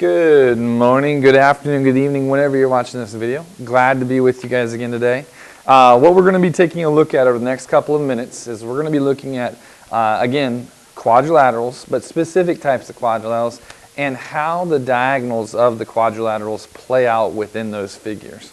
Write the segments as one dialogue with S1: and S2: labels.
S1: Good morning, good afternoon, good evening, whenever you're watching this video. Glad to be with you guys again today. What we're going to be taking a look at over the next couple of minutes is we're going to be looking at, again, quadrilaterals, but specific types of quadrilaterals, and how the diagonals of the quadrilaterals play out within those figures.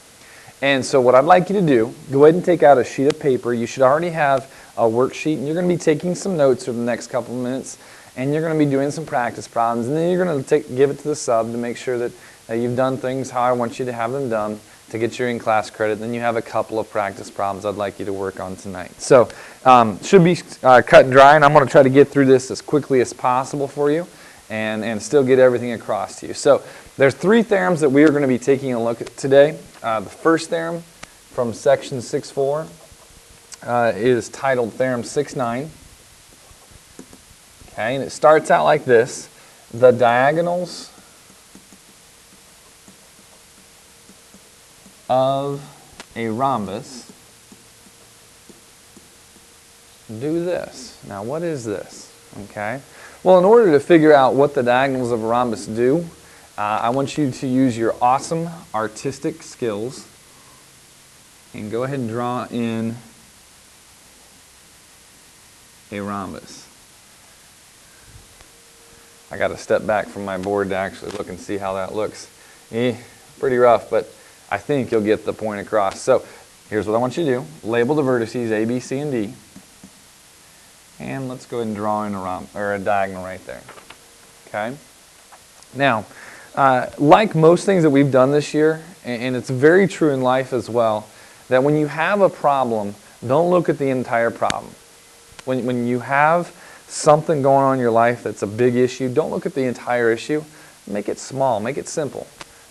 S1: And so what I'd like you to do, go ahead and take out a sheet of paper. You should already have a worksheet, and you're going to be taking some notes for the next couple of minutes. And you're going to be doing some practice problems, and then you're going to give it to the sub to make sure that you've done things how I want you to have them done to get your in-class credit. Then you have a couple of practice problems I'd like you to work on tonight. So should be cut and dry, and I'm going to try to get through this as quickly as possible for you and still get everything across to you. So there's three theorems that we are going to be taking a look at today. The first theorem from section 6.4 is titled Theorem 6.9. Okay, and it starts out like this: the diagonals of a rhombus do this. Now, what is this? Okay, well, in order to figure out what the diagonals of a rhombus do, I want you to use your awesome artistic skills and go ahead and draw in a rhombus. I got to step back from my board to actually look and see how that looks. Pretty rough, but I think you'll get the point across. So here's what I want you to do. Label the vertices A, B, C, and D. And let's go ahead and draw in a diagonal right there. Okay? Now, like most things that we've done this year, and it's very true in life as well, that when you have a problem, don't look at the entire problem. When you have something going on in your life that's a big issue, don't look at the entire issue. Make it small, make it simple.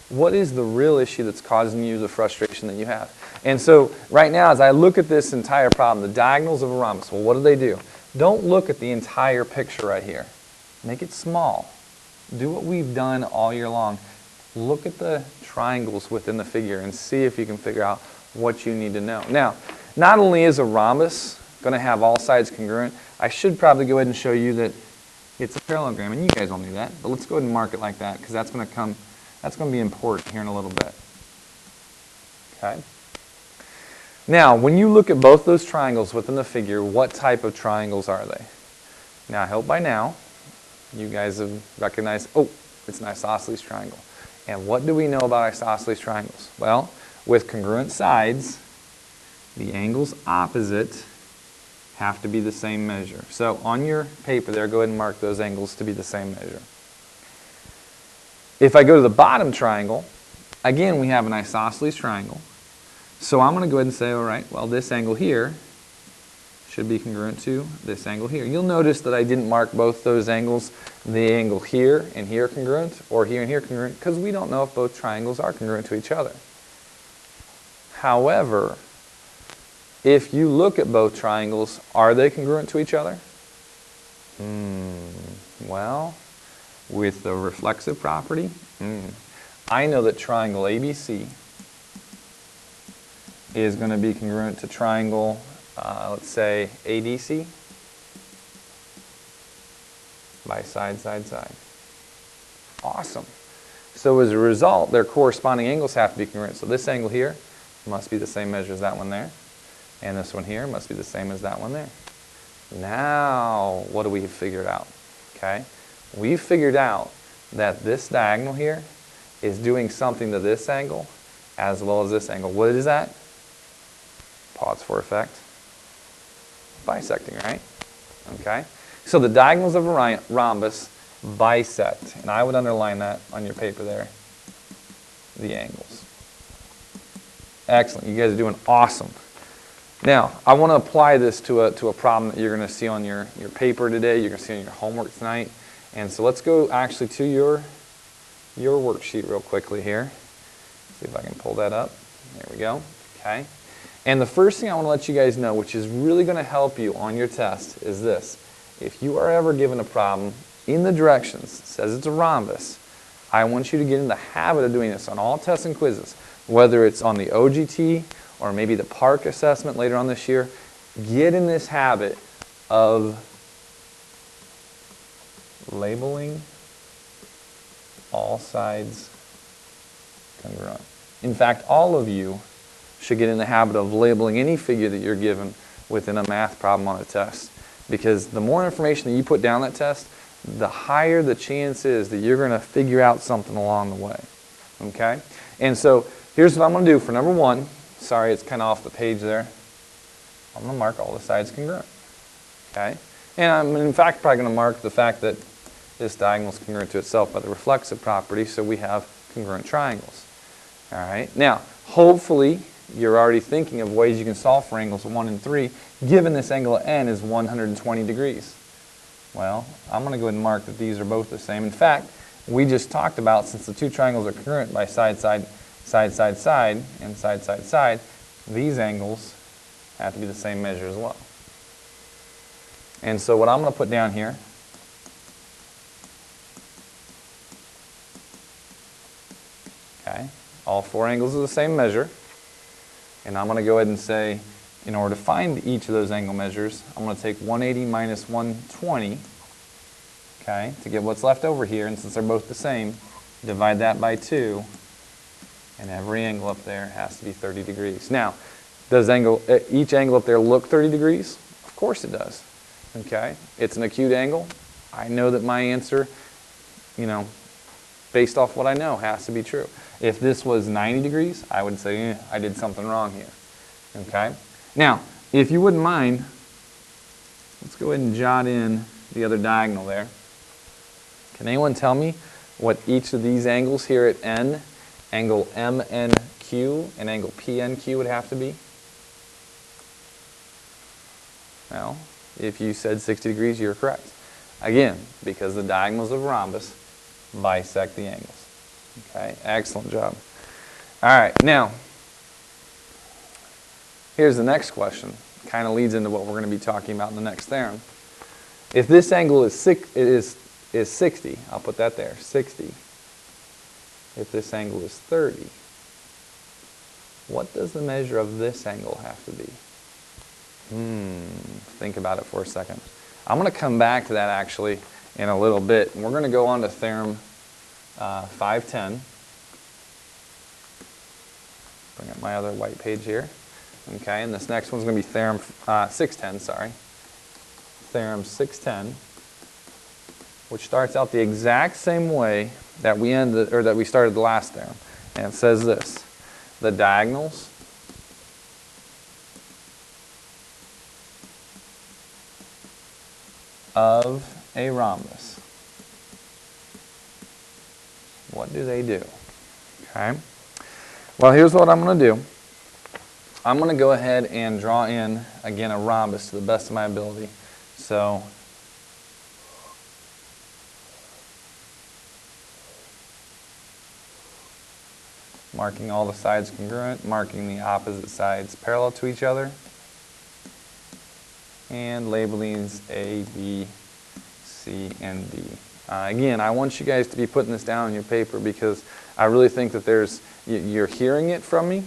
S1: What is the real issue that's causing you the frustration that you have? And so right now, as I look at this entire problem, the diagonals of a rhombus, well, what do? Don't look at the entire picture right here. Make it small. Do what we've done all year long. Look at the triangles within the figure and see if you can figure out what you need to know. Now, not only is a rhombus going to have all sides congruent, I should probably go ahead and show you that it's a parallelogram, and you guys all knew that, but let's go ahead and mark it like that because that's going to be important here in a little bit. Okay? Now, when you look at both those triangles within the figure, what type of triangles are they? Now, I hope by now you guys have recognized, oh, it's an isosceles triangle. And what do we know about isosceles triangles? Well, with congruent sides, the angles opposite have to be the same measure. So on your paper there, go ahead and mark those angles to be the same measure. If I go to the bottom triangle, again, we have an isosceles triangle. So I'm going to go ahead and say, all right, well, this angle here should be congruent to this angle here. You'll notice that I didn't mark both those angles, the angle here and here congruent, or here and here congruent, because we don't know if both triangles are congruent to each other. However, if you look at both triangles, are they congruent to each other? Well, with the reflexive property, I know that triangle ABC is going to be congruent to triangle, let's say, ADC by side, side, side. Awesome. So as a result, their corresponding angles have to be congruent. So this angle here must be the same measure as that one there. And this one here must be the same as that one there. Now, what do we have figured out? Okay, we've figured out that this diagonal here is doing something to this angle as well as this angle. What is that? Pause for effect. Bisecting, right? Okay, so the diagonals of a rhombus bisect, and I would underline that on your paper there, the angles. Excellent, you guys are doing awesome. Now, I want to apply this to a problem that you're going to see on your paper today, you're going to see on your homework tonight. And so let's go actually to your worksheet real quickly here. See if I can pull that up. There we go. Okay. And the first thing I want to let you guys know, which is really going to help you on your test, is this. If you are ever given a problem in the directions, it says it's a rhombus, I want you to get in the habit of doing this on all tests and quizzes, whether it's on the OGT or maybe the PARCC assessment later on this year. Get in this habit of labeling all sides congruent. In fact, all of you should get in the habit of labeling any figure that you're given within a math problem on a test. Because the more information that you put down that test, the higher the chance is that you're going to figure out something along the way. Okay? And so here's what I'm going to do for number one. Sorry, it's kind of off the page there. I'm going to mark all the sides congruent. Okay? And I'm in fact probably going to mark the fact that this diagonal is congruent to itself by the reflexive property, so we have congruent triangles. All right? Now, hopefully you're already thinking of ways you can solve for angles 1 and 3, given this angle at n is 120 degrees. Well, I'm going to go ahead and mark that these are both the same. In fact, we just talked about, since the two triangles are congruent by side, side, side, side, side, and side, side, side, these angles have to be the same measure as well. And so what I'm going to put down here okay, all four angles are the same measure. And I'm going to go ahead and say, in order to find each of those angle measures, I'm going to take 180 minus 120, okay, to get what's left over here. And since they're both the same, divide that by 2, and every angle up there has to be 30 degrees. Now, does each angle up there look 30 degrees? Of course it does. Okay, it's an acute angle. I know that my answer, based off what I know, has to be true. If this was 90 degrees, I would say, I did something wrong here. Okay? Now, if you wouldn't mind, let's go ahead and jot in the other diagonal there. Can anyone tell me what each of these angles here at N, angle MNQ and angle PNQ would have to be? Well, if you said 60 degrees, you're correct. Again, because the diagonals of a rhombus bisect the angles. Okay, excellent job. All right, now, here's the next question. Kind of leads into what we're going to be talking about in the next theorem. If this angle is 60, I'll put that there, 60. If this angle is 30, what does the measure of this angle have to be? Think about it for a second. I'm going to come back to that actually in a little bit. We're going to go on to theorem 510. Bring up my other white page here. Okay, and this next one's going to be theorem 610, sorry. Theorem 610, which starts out the exact same way that we started the last theorem. And it says this: the diagonals of a rhombus. What do they do? Okay. Well, here's what I'm going to do. I'm going to go ahead and draw in, again, a rhombus to the best of my ability. So, marking all the sides congruent, marking the opposite sides parallel to each other, and labeling these A, B, C, and D. Again, I want you guys to be putting this down on your paper because I really think that you're hearing it from me,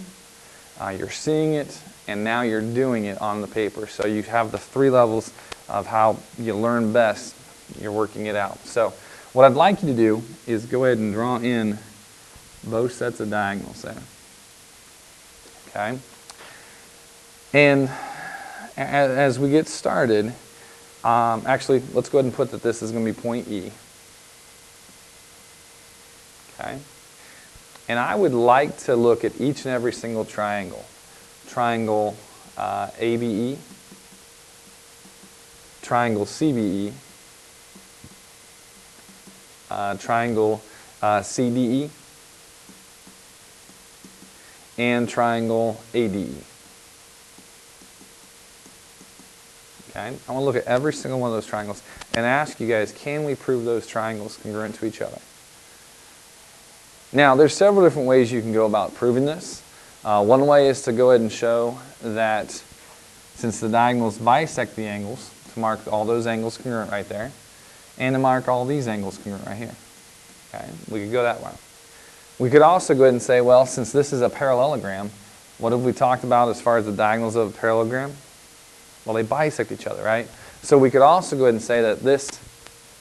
S1: you're seeing it, and now you're doing it on the paper. So you have the 3 levels of how you learn best. You're working it out. So what I'd like you to do is go ahead and draw in both sets of diagonals there. Okay? And as we get started, actually, let's go ahead and put that this is going to be point E. Okay? And I would like to look at each and every single triangle. Triangle ABE, triangle CBE, triangle CDE, and triangle ADE. Okay? I want to look at every single one of those triangles and ask you guys, can we prove those triangles congruent to each other? Now, there's several different ways you can go about proving this. One way is to go ahead and show that since the diagonals bisect the angles, to mark all those angles congruent right there, and to mark all these angles congruent right here. Okay? We could go that way. We could also go ahead and say, well, since this is a parallelogram, what have we talked about as far as the diagonals of a parallelogram? Well, they bisect each other, right? So we could also go ahead and say that this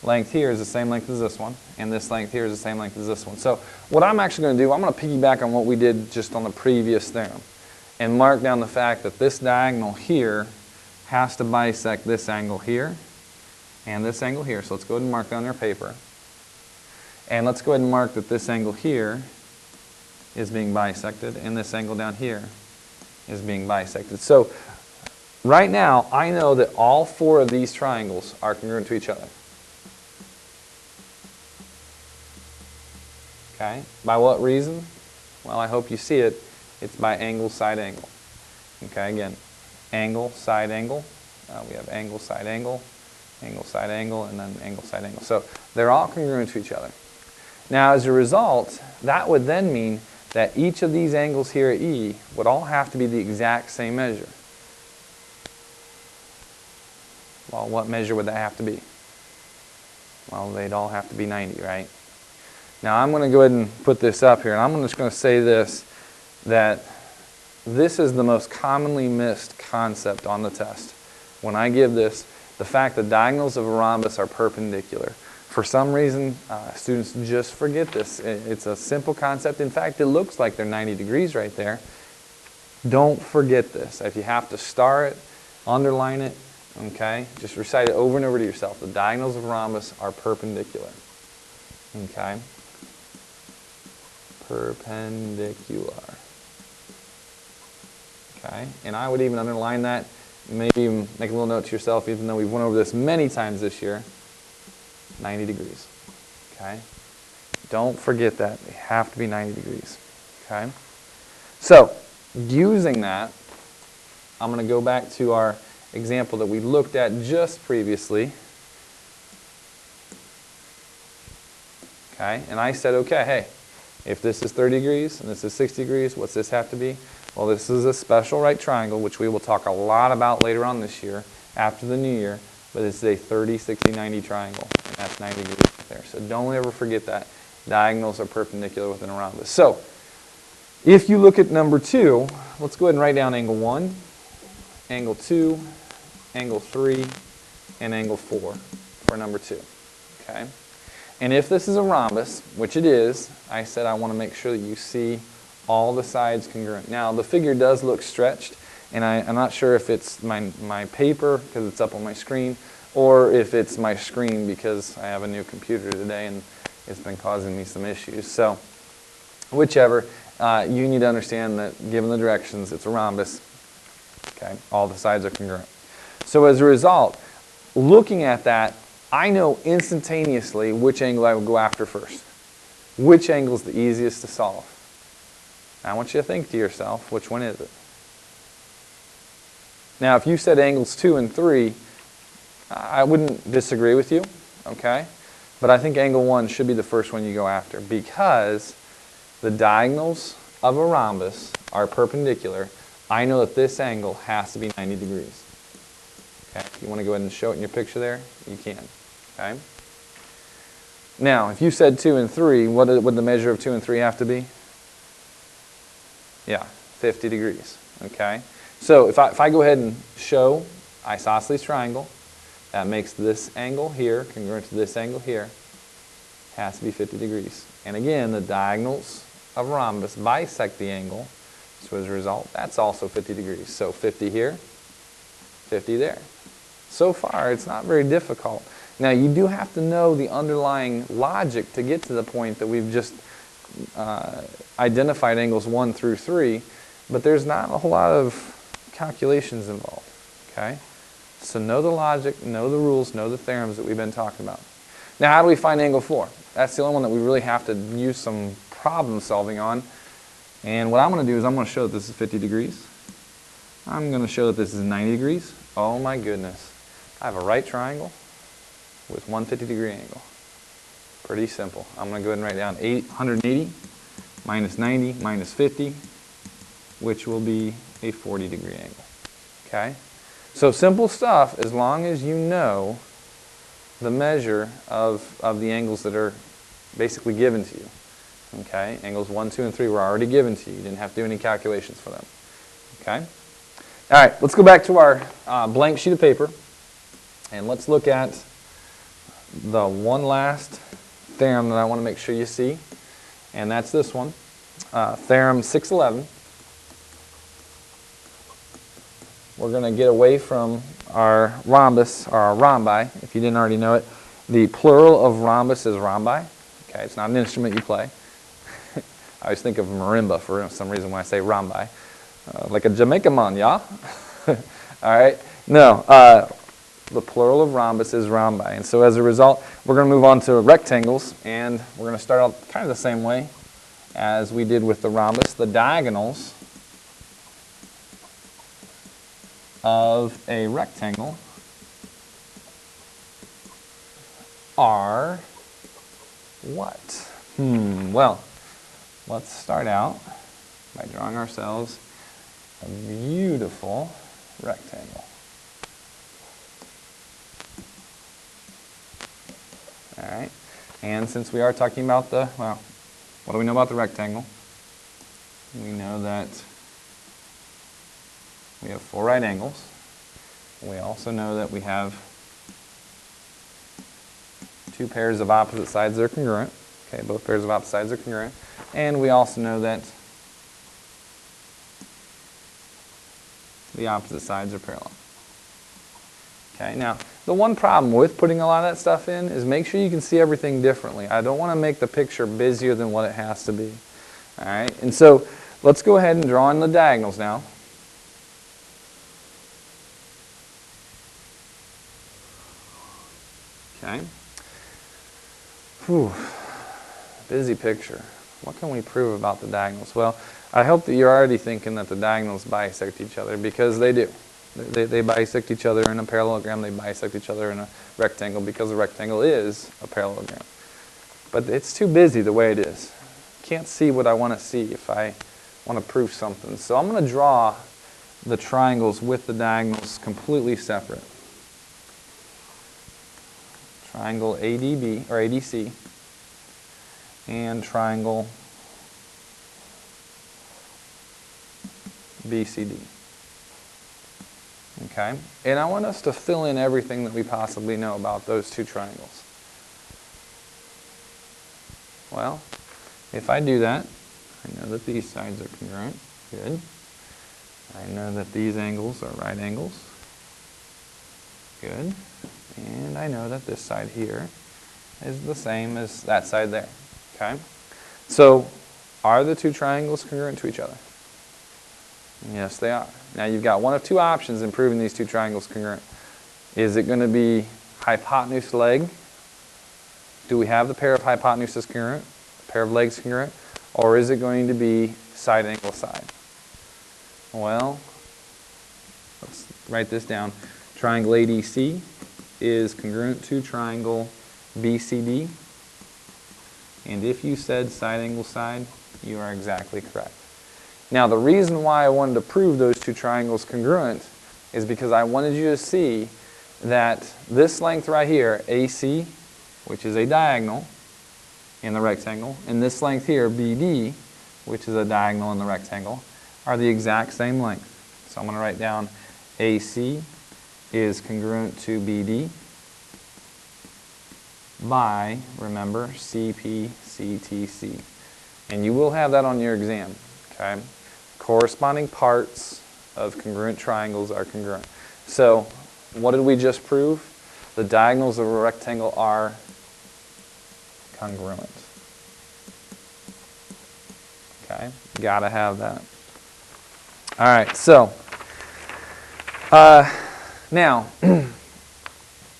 S1: length here is the same length as this one, and this length here is the same length as this one. So what I'm actually going to do, I'm going to piggyback on what we did just on the previous theorem and mark down the fact that this diagonal here has to bisect this angle here and this angle here. So let's go ahead and mark down our paper. And let's go ahead and mark that this angle here is being bisected and this angle down here is being bisected. So right now, I know that all four of these triangles are congruent to each other. Okay, by what reason? Well, I hope you see it. It's by angle, side, angle. Okay, again, angle, side, angle. We have angle, side, angle, side, angle, and then angle, side, angle. So they're all congruent to each other. Now, as a result, that would then mean that each of these angles here at E would all have to be the exact same measure. Well, what measure would that have to be? Well, they'd all have to be 90, right? Now, I'm going to go ahead and put this up here, and I'm just going to say this, that this is the most commonly missed concept on the test. When I give this, the fact that diagonals of a rhombus are perpendicular. For some reason, students just forget this. It's a simple concept. In fact, it looks like they're 90 degrees right there. Don't forget this. If you have to star it, underline it, okay? Just recite it over and over to yourself. The diagonals of a rhombus are perpendicular. Okay? Perpendicular. Okay? And I would even underline that, maybe even make a little note to yourself, even though we've went over this many times this year, 90 degrees. Okay? Don't forget that. They have to be 90 degrees. Okay? So, using that, I'm going to go back to our example that we looked at just previously. Okay? And I said, okay, hey, if this is 30 degrees and this is 60 degrees, what's this have to be? Well, this is a special right triangle, which we will talk a lot about later on this year, after the new year, but it's a 30, 60, 90 triangle, and that's 90 degrees right there. So don't ever forget that. Diagonals are perpendicular within a rhombus. So, if you look at number 2, let's go ahead and write down angle 1, angle 2, angle 3, and angle 4 for number 2. Okay? And if this is a rhombus, which it is, I said I want to make sure that you see all the sides congruent. Now, the figure does look stretched, and I'm not sure if it's my paper because it's up on my screen, or if it's my screen because I have a new computer today and it's been causing me some issues. So, whichever, you need to understand that given the directions, it's a rhombus. Okay, all the sides are congruent. So as a result, looking at that, I know instantaneously which angle I would go after first. Which angle is the easiest to solve? I want you to think to yourself, which one is it? Now, if you said angles 2 and 3, I wouldn't disagree with you, okay? But I think angle 1 should be the first one you go after because the diagonals of a rhombus are perpendicular. I know that this angle has to be 90 degrees. Okay? If you want to go ahead and show it in your picture there, you can. Okay? Now, if you said 2 and 3, what would the measure of 2 and 3 have to be? Yeah, 50 degrees. Okay? So if I go ahead and show isosceles triangle, that makes this angle here congruent to this angle here, has to be 50 degrees. And again, the diagonals of a rhombus bisect the angle, so as a result, that's also 50 degrees. So 50 here, 50 there. So far, it's not very difficult. Now, you do have to know the underlying logic to get to the point that we've just identified angles 1 through 3, but there's not a whole lot of calculations involved. Okay? So know the logic, know the rules, know the theorems that we've been talking about. Now, how do we find angle 4? That's the only one that we really have to use some problem solving on. And what I'm going to do is I'm going to show that this is 50 degrees. I'm going to show that this is 90 degrees. Oh my goodness. I have a right triangle with 150 degree angle. Pretty simple. I'm going to go ahead and write down 180 minus 90 minus 50, which will be a 40 degree angle. Okay? So simple stuff as long as you know the measure of the angles that are basically given to you. Okay? Angles 1, 2, and 3 were already given to you. You didn't have to do any calculations for them. Okay? All right, let's go back to our blank sheet of paper, and let's look at the one last theorem that I want to make sure you see, and that's this one, Theorem 611. We're going to get away from our rhombus, or our rhombi, if you didn't already know it. The plural of rhombus is rhombi. Okay, it's not an instrument you play. I always think of marimba for some reason when I say rhombi. Like a Jamaican man, yeah? All right? No, the plural of rhombus is rhombi. And so as a result, we're going to move on to rectangles, and we're going to start out kind of the same way as we did with the rhombus. The diagonals of a rectangle are what? Well, let's start out by drawing ourselves a beautiful rectangle. All right, and since we are talking about what do we know about the rectangle? We know that we have 4 right angles. We also know that we have 2 pairs of opposite sides that are congruent. Okay, both pairs of opposite sides are congruent. And we also know that the opposite sides are parallel. Okay, now the one problem with putting a lot of that stuff in is make sure you can see everything differently. I don't want to make the picture busier than what it has to be. All right, and so let's go ahead and draw in the diagonals now. Okay. Whew. Busy picture. What can we prove about the diagonals? Well, I hope that you're already thinking that the diagonals bisect each other, because they do. They bisect each other in a parallelogram. They bisect each other in a rectangle, because a rectangle is a parallelogram. But it's too busy the way it is. Can't see what I want to see if I want to prove something. So I'm going to draw the triangles with the diagonals completely separate. Triangle ADB, or ADC, and triangle BCD. Okay? And I want us to fill in everything that we possibly know about those 2 triangles. Well, if I do that, I know that these sides are congruent. Good. I know that these angles are right angles. Good. And I know that this side here is the same as that side there. Okay? So, are the 2 triangles congruent to each other? Yes, they are. Now you've got one of 2 options in proving these 2 triangles congruent. Is it going to be hypotenuse leg? Do we have the pair of hypotenuses congruent? The pair of legs congruent? Or is it going to be side angle side? Well, let's write this down. Triangle ADC is congruent to triangle BCD. And if you said side angle side, you are exactly correct. Now the reason why I wanted to prove those 2 triangles congruent is because I wanted you to see that this length right here, AC, which is a diagonal in the rectangle, and this length here, BD, which is a diagonal in the rectangle, are the exact same length. So I'm going to write down AC is congruent to BD by, remember, CP, CTC. And you will have that on your exam. Okay? Corresponding parts of congruent triangles are congruent. So, what did we just prove? The diagonals of a rectangle are congruent. Okay? Gotta have that. Alright, so, now,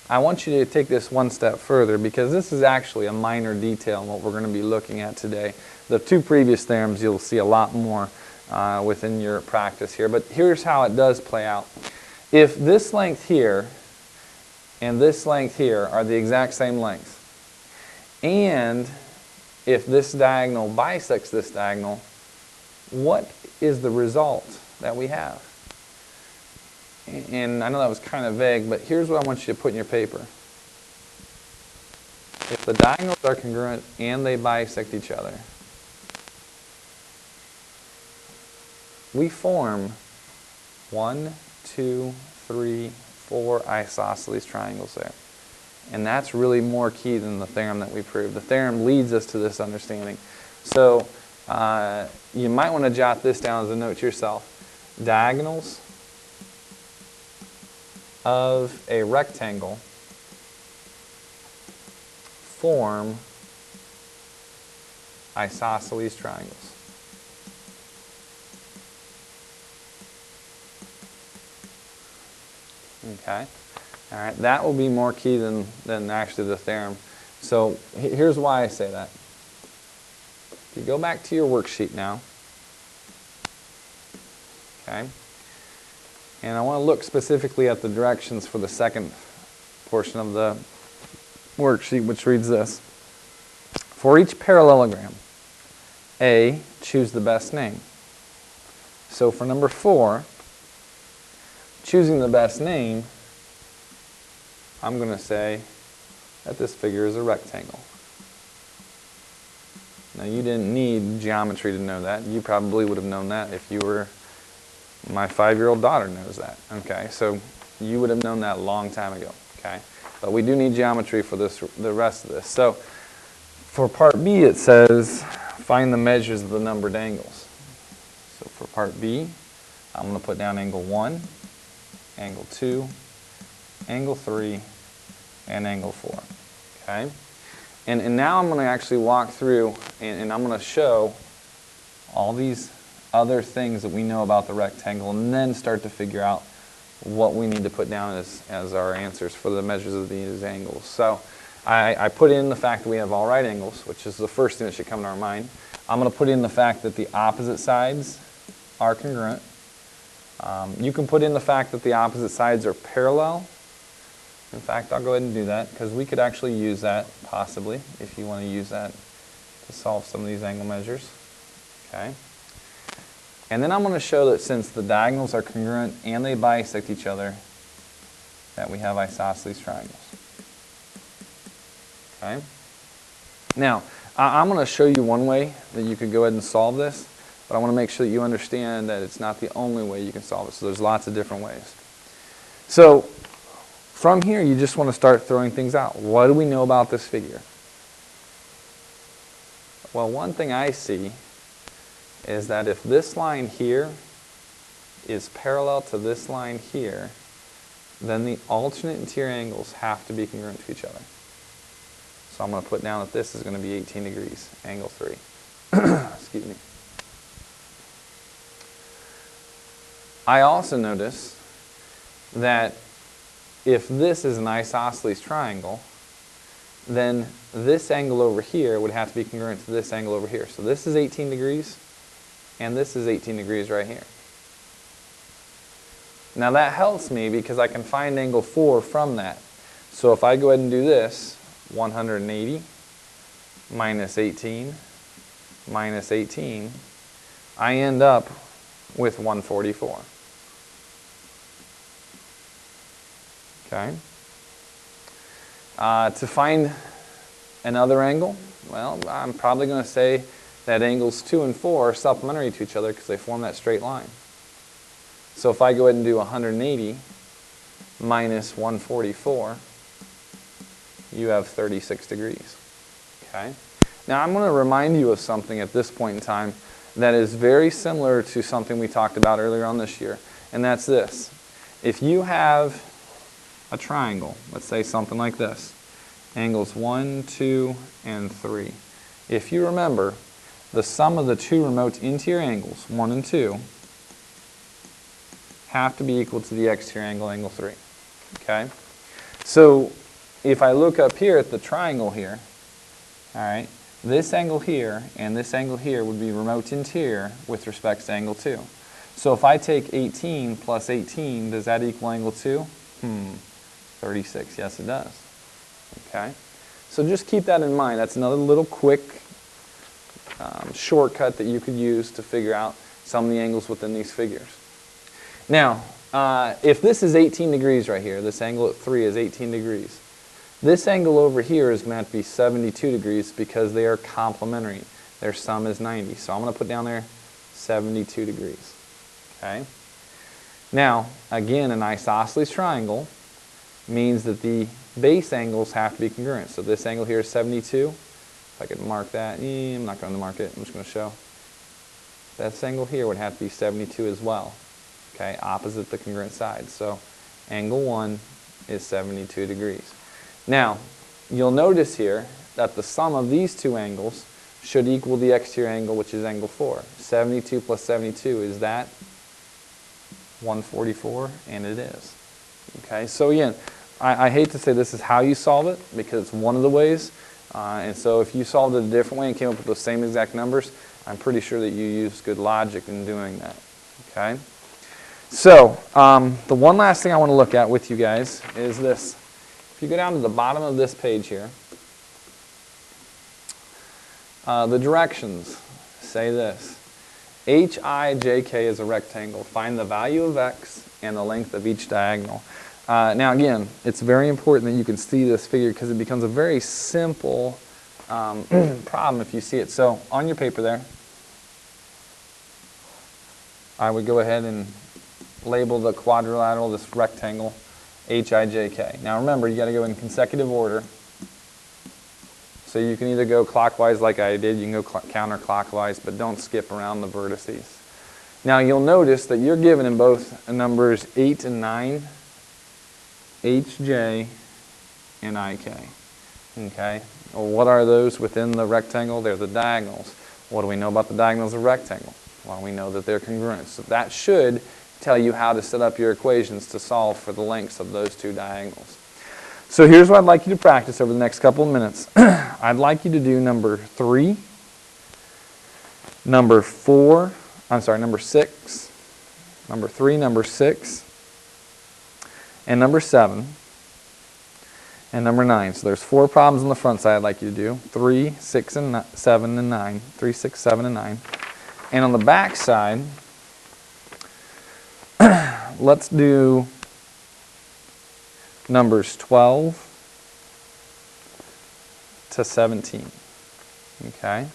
S1: I want you to take this one step further, because this is actually a minor detail in what we're going to be looking at today. The 2 previous theorems you'll see a lot more within your practice here, but here's how it does play out. If this length here and this length here are the exact same length, and if this diagonal bisects this diagonal, what is the result that we have? And I know that was kind of vague, but here's what I want you to put in your paper. If the diagonals are congruent and they bisect each other, we form 1, 2, 3, 4 isosceles triangles there. And that's really more key than the theorem that we proved. The theorem leads us to this understanding. So you might want to jot this down as a note to yourself. Diagonals of a rectangle form isosceles triangles. Okay. All right. That will be more key than actually the theorem. So here's why I say that. If you go back to your worksheet now, okay, and I want to look specifically at the directions for the second portion of the worksheet, which reads this. For each parallelogram, A, choose the best name. So for number 4, choosing the best name, I'm going to say that this figure is a rectangle. Now you didn't need geometry to know that. You probably would have known that if you were, my 5-year-old daughter knows that. Okay, so you would have known that a long time ago. Okay, but we do need geometry for this, the rest of this. So for part B it says find the measures of the numbered angles. So for part B, I'm going to put down angle 1, angle 2, angle 3, and angle 4. Okay? And now I'm going to actually walk through and I'm going to show all these other things that we know about the rectangle and then start to figure out what we need to put down as our answers for the measures of these angles. So I put in the fact that we have all right angles, which is the first thing that should come to our mind. I'm going to put in the fact that the opposite sides are congruent. You can put in the fact that the opposite sides are parallel. In fact, I'll go ahead and do that because we could actually use that possibly if you want to use that to solve some of these angle measures. Okay. And then I'm going to show that since the diagonals are congruent and they bisect each other, that we have isosceles triangles. Okay. Now, I'm going to show you one way that you could go ahead and solve this, but I want to make sure that you understand that it's not the only way you can solve it. So there's lots of different ways. So from here, you just want to start throwing things out. What do we know about this figure? Well, one thing I see is that if this line here is parallel to this line here, then the alternate interior angles have to be congruent to each other. So I'm going to put down that this is going to be 18 degrees, angle 3. Excuse me. I also notice that if this is an isosceles triangle, then this angle over here would have to be congruent to this angle over here. So this is 18 degrees, and this is 18 degrees right here. Now that helps me because I can find angle 4 from that. So if I go ahead and do this, 180 minus 18 minus 18, I end up with 144. Okay. To find another angle, well, I'm probably going to say that angles 2 and 4 are supplementary to each other because they form that straight line. So if I go ahead and do 180 minus 144, you have 36 degrees. Okay. Now I'm going to remind you of something at this point in time that is very similar to something we talked about earlier on this year, and that's this. If you have a triangle, let's say something like this, angles 1, 2, and 3. If you remember, the sum of the two remote interior angles, 1 and 2, have to be equal to the exterior angle, angle 3. Okay? So if I look up here at the triangle here, all right, this angle here and this angle here would be remote interior with respect to angle 2. So if I take 18 plus 18, does that equal angle 2? 36. Yes, it does. Okay? So just keep that in mind. That's another little quick shortcut that you could use to figure out some of the angles within these figures. Now, if this is 18 degrees right here, this angle at 3 is 18 degrees. This angle over here is meant to be 72 degrees because they are complementary. Their sum is 90. So I'm going to put down there 72 degrees. Okay? Now, again, an isosceles triangle means that the base angles have to be congruent. So this angle here is 72. If I could mark that, I'm not going to mark it, I'm just going to show. This angle here would have to be 72 as well, okay, opposite the congruent side. So angle 1 is 72 degrees. Now, you'll notice here that the sum of these two angles should equal the exterior angle, which is angle 4. 72 plus 72, is that 144? And it is. Okay, so again, I hate to say this is how you solve it, because it's one of the ways. And so if you solved it a different way and came up with those same exact numbers, I'm pretty sure that you used good logic in doing that. Okay? So, the one last thing I want to look at with you guys is this. If you go down to the bottom of this page here, the directions say this. HIJK is a rectangle. Find the value of x and the length of each diagonal. Now again, it's very important that you can see this figure because it becomes a very simple problem if you see it. So on your paper there, I would go ahead and label the quadrilateral, this rectangle, HIJK. Now remember, you got to go in consecutive order. So you can either go clockwise like I did, you can go counterclockwise, but don't skip around the vertices. Now you'll notice that you're given in both numbers 8 and 9, HJ and IK. Okay? Well, what are those within the rectangle? They're the diagonals. What do we know about the diagonals of a rectangle? Well, we know that they're congruent. So that should tell you how to set up your equations to solve for the lengths of those two diagonals. So here's what I'd like you to practice over the next couple of minutes. I'd like you to do number 3, number 6, number 3, number 6, and number 7, and number 9. So there's 4 problems on the front side I'd like you to do. 3, 6, and 7, and 9. 3, 6, 7, and 9. And on the back side, let's do numbers 12 to 17. Okay?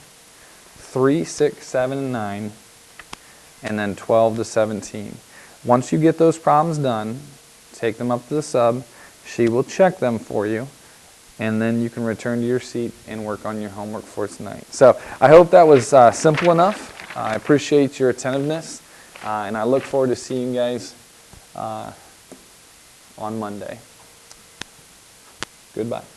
S1: 3, 6, 7, and 9, and then 12 to 17. Once you get those problems done, take them up to the sub. She will check them for you, and then you can return to your seat and work on your homework for tonight. So I hope that was simple enough. I appreciate your attentiveness, and I look forward to seeing you guys on Monday. Goodbye.